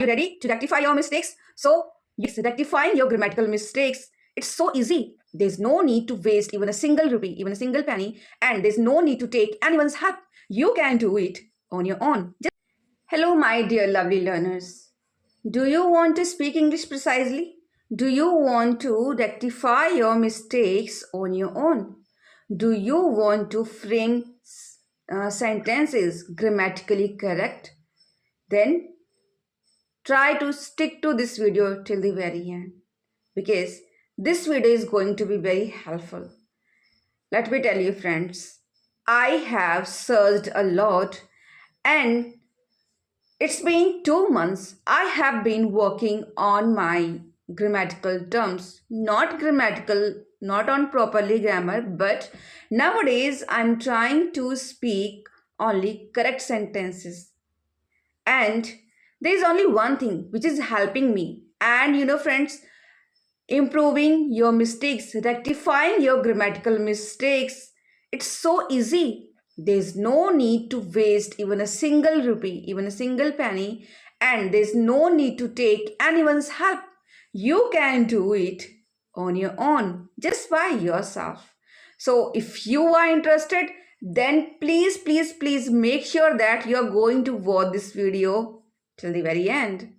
You ready to rectify your mistakes? So, yes, rectifying your grammatical mistakes, it's so easy. There's no need to waste even a single rupee, even a single penny, and there's no need to take anyone's help. You can do it on your own. Hello, my dear lovely learners. Do you want to speak English precisely? Do you want to rectify your mistakes on your own? Do you want to frame sentences grammatically correct? Then try to stick to this video till the very end because this video is going to be very helpful. Let me tell you, friends, I have searched a lot and it's been 2 months. I have been working on my grammatical terms, not on properly grammar, but nowadays I'm trying to speak only correct sentences. And there is only one thing which is helping me. And friends, improving your mistakes, rectifying your grammatical mistakes, it's so easy. There's no need to waste even a single rupee, even a single penny, and there's no need to take anyone's help. You can do it on your own, just by yourself. So if you are interested, then please make sure that you're going to watch this video till the very end.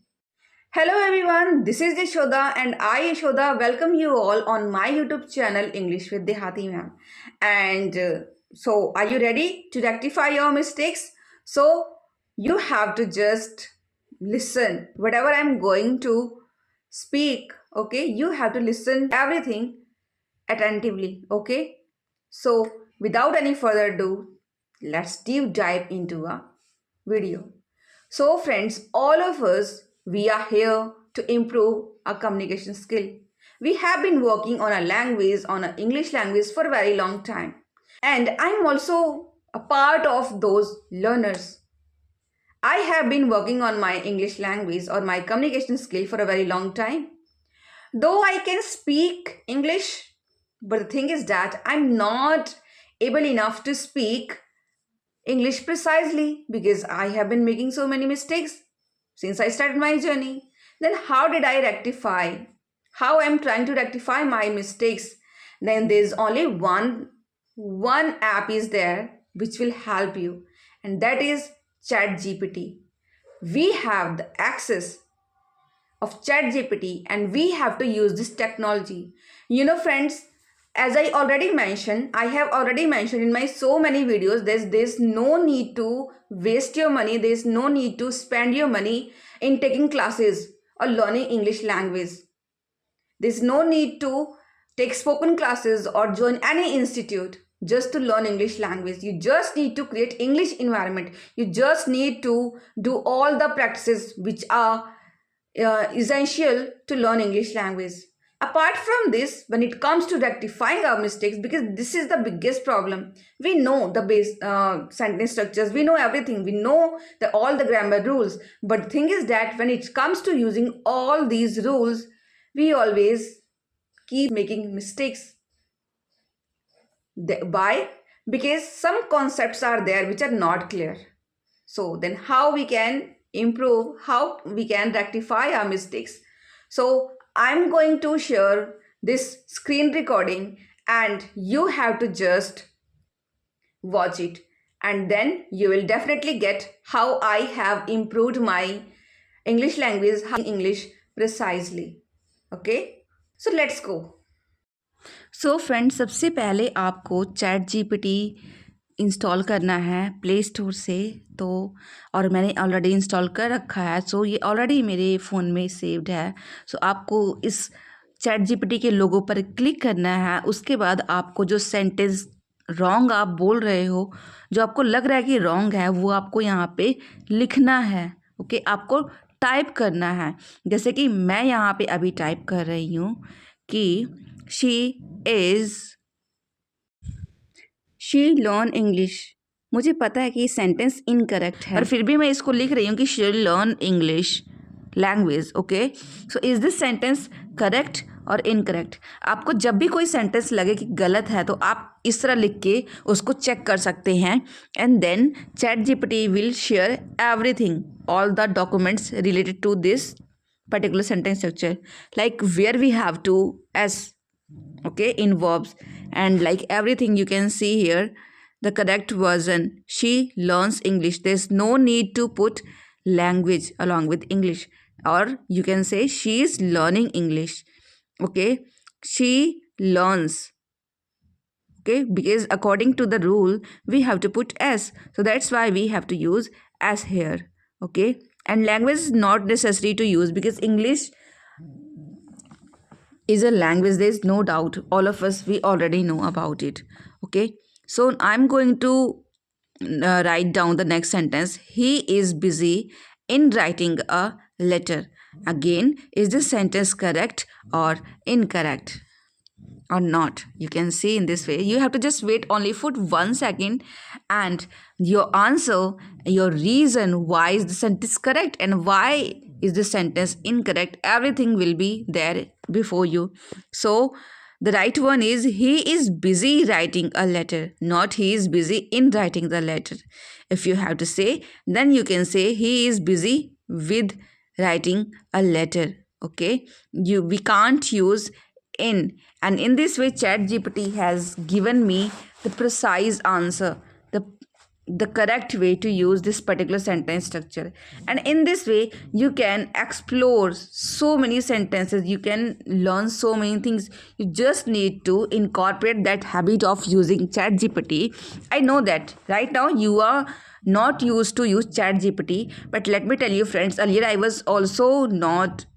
Hello everyone, this is Yashoda and I, Yashoda, welcome you all on my YouTube channel English with Dehati Ma'am. And so, are you ready to rectify your mistakes? So, you have to just listen whatever I'm going to speak, okay? You have to listen everything attentively, okay? So, without any further ado, let's deep dive into a video. So, friends, all of us, we are here to improve our communication skill. We have been working on a language, on an English language for a very long time. And I'm also a part of those learners. I have been working on my English language or my communication skill for a very long time. Though I can speak English, but the thing is that I'm not able enough to speak English precisely because I have been making so many mistakes since I started my journey. Then how did I rectify? How I'm trying to rectify my mistakes? Then there's only one app is there which will help you, and that is ChatGPT. We have the access of ChatGPT and we have to use this technology. Friends, as I have already mentioned in my so many videos, there's no need to waste your money, there's no need to spend your money in taking classes or learning English language. There's no need to take spoken classes or join any institute just to learn English language. You just need to create English environment. You just need to do all the practices which are essential to learn English language. Apart from this, when it comes to rectifying our mistakes, because this is the biggest problem, we know the base sentence structures, we know everything, we know all the grammar rules. But the thing is that when it comes to using all these rules, we always keep making mistakes. Why? Because some concepts are there which are not clear. So then how we can improve, how we can rectify our mistakes? So I'm going to share this screen recording and you have to just watch it, and then you will definitely get how I have improved my English language, how English precisely. Okay, so let's go. So friends, सबसे पहले आपको chat GPT install करना है play store से। तो और मैंने already install कर रखा है, सो ये ऑलरेडी मेरे फ़ोन में सेव्ड है। सो आपको इस चैट जीपीटी के लोगो पर क्लिक करना है। उसके बाद आपको जो सेंटेंस रॉन्ग आप बोल रहे हो, जो आपको लग रहा है कि रॉन्ग है, वो आपको यहाँ पे लिखना है। ओके, आपको टाइप करना है। जैसे कि मैं यहाँ पे अभी टाइप कर रही हूँ कि शी लर्न इंग्लिश। मुझे पता है कि सेंटेंस इनकरेक्ट है, पर फिर भी मैं इसको लिख रही हूँ कि she learn English language. Okay, so is this sentence correct और इनकरेक्ट। आपको जब भी कोई सेंटेंस लगे कि गलत है तो आप इस तरह लिख के उसको चेक कर सकते हैं and then chat GPT will share everything, all the documents related to this particular sentence structure, like where we have to s, okay, in verbs, and like everything you can see here the correct version. She learns English. There's no need to put language along with English, or you can say she is learning English. Okay, she learns, okay, because according to the rule we have to put s, so that's why we have to use s here. Okay, and language is not necessary to use because English is a language, there is no doubt, all of us we already know about it. Okay, so I'm going to write down the next sentence. He is busy in writing a letter. Again, is this sentence correct or incorrect or not? You can see in this way. You have to just wait only for 1 second and your answer, your reason why is the sentence correct and why is the sentence incorrect, everything will be there before you. So the right one is he is busy writing a letter, not he is busy in writing the letter. If you have to say, then you can say he is busy with writing a letter. Okay, we can't use in, and in this way chat gpt has given me the precise answer, the correct way to use this particular sentence structure. And in this way you can explore so many sentences, you can learn so many things. You just need to incorporate that habit of using chat gpt. I know that right now you are not used to use chat gpt, but let me tell you friends, earlier I was also not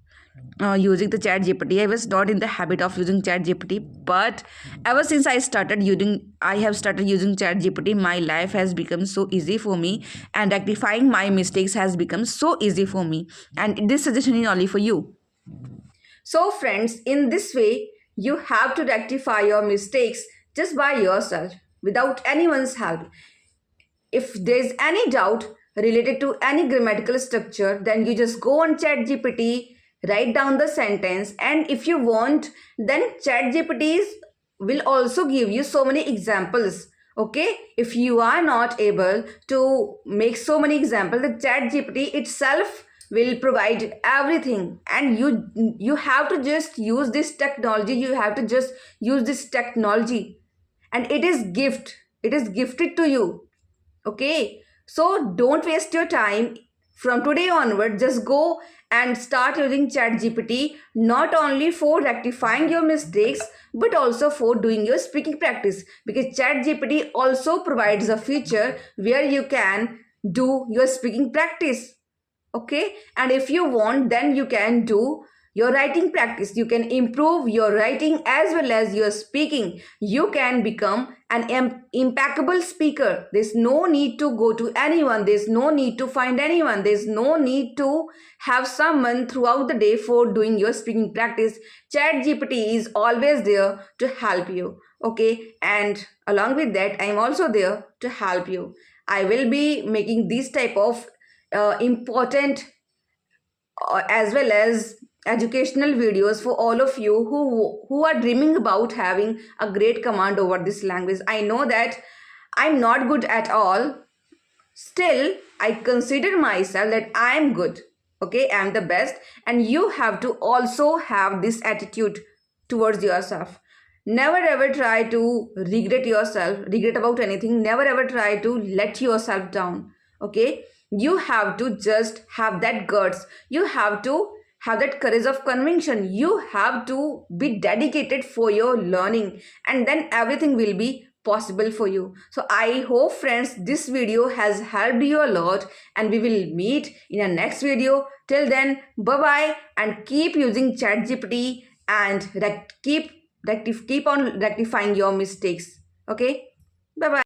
using the chat gpt. I was not in the habit of using chat gpt, but ever since I have started using chat gpt, my life has become so easy for me and rectifying my mistakes has become so easy for me, and this suggestion is only for you. So, friends, in this way, you have to rectify your mistakes just by yourself without anyone's help. If there's any doubt related to any grammatical structure, then you just go on ChatGPT, write down the sentence, and if you want, then ChatGPT will also give you so many examples. Okay, if you are not able to make so many examples, the ChatGPT itself will provide everything, and you have to just use this technology. You have to just use this technology, and it is gifted to you. Okay, so don't waste your time. From today onward, just go and start using ChatGPT not only for rectifying your mistakes but also for doing your speaking practice, because ChatGPT also provides a feature where you can do your speaking practice. Okay, and if you want, then you can do your writing practice. You can improve your writing as well as your speaking. You can become an impeccable speaker. There's no need to go to anyone, there's no need to find anyone, there's no need to have someone throughout the day for doing your speaking practice. Chat gpt is always there to help you. Okay, and along with that, I'm also there to help you. I will be making this type of important as well as educational videos for all of you who are dreaming about having a great command over this language. I know that I'm not good at all, still I consider myself that I'm good. Okay, I'm the best, and you have to also have this attitude towards yourself. Never ever try to regret about anything. Never ever try to let yourself down. Okay, you have to just have that guts. You have to have that courage of conviction. You have to be dedicated for your learning, and then everything will be possible for you. So I hope friends this video has helped you a lot, and we will meet in a next video. Till then, bye bye, and keep using ChatGPT and keep on rectifying your mistakes. Okay, bye bye.